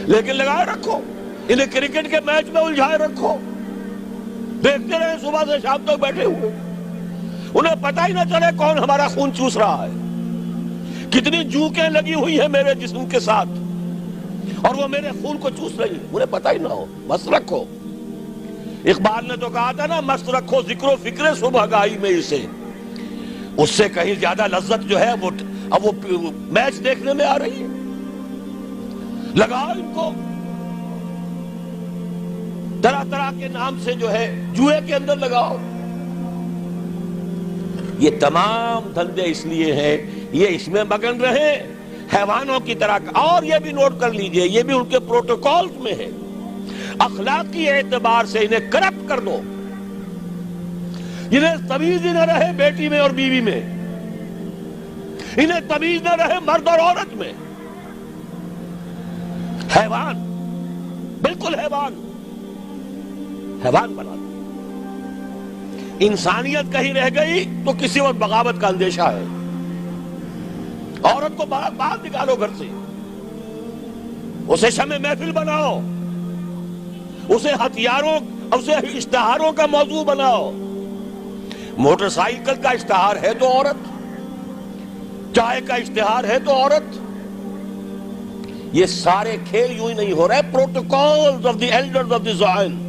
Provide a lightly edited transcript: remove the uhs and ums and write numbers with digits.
لیکن لگائے رکھو، انہیں کرکٹ کے میچ میں الجھائے رکھو، دیکھتے رہے صبح سے شام تک بیٹھے ہوئے، انہیں پتہ ہی نہ چلے کون ہمارا خون چوس رہا ہے، کتنی جوکیں لگی ہوئی ہیں میرے جسم کے ساتھ اور وہ میرے خون کو چوس رہی ہیں، انہیں پتہ ہی نہ ہو۔ مست رکھو، اقبال نے تو کہا تھا نا، مست رکھو ذکر و فکر صبح گائی میں اسے، اس سے کہیں زیادہ لذت جو ہے وہ اب وہ میچ دیکھنے میں آ رہی ہے۔ لگاؤ ان کو، طرح طرح کے نام سے جو ہے جوئے کے اندر لگاؤ۔ یہ تمام دھندے اس لیے ہیں یہ اس میں مگن رہے حیوانوں کی طرح۔ اور یہ بھی نوٹ کر لیجئے، یہ بھی ان کے پروٹوکولز میں ہے، اخلاقی اعتبار سے انہیں کرپٹ کر دو، انہیں تمیز ہی نہ رہے بیٹی میں اور بیوی میں، انہیں تمیز نہ رہے مرد اور عورت میں، حیوان، بالکل حیوان بنا دو۔ انسانیت کہیں رہ گئی تو کسی وقت بغاوت کا اندیشہ ہے۔ عورت کو باہر نکالو گھر سے، اسے شمع محفل بناؤ، اسے ہتھیاروں، اسے اشتہاروں کا موضوع بناؤ۔ موٹر سائیکل کا اشتہار ہے تو عورت، چائے کا اشتہار ہے تو عورت۔ یہ سارے کھیل یوں ہی نہیں ہو رہے، protocols of the elders of the Zion,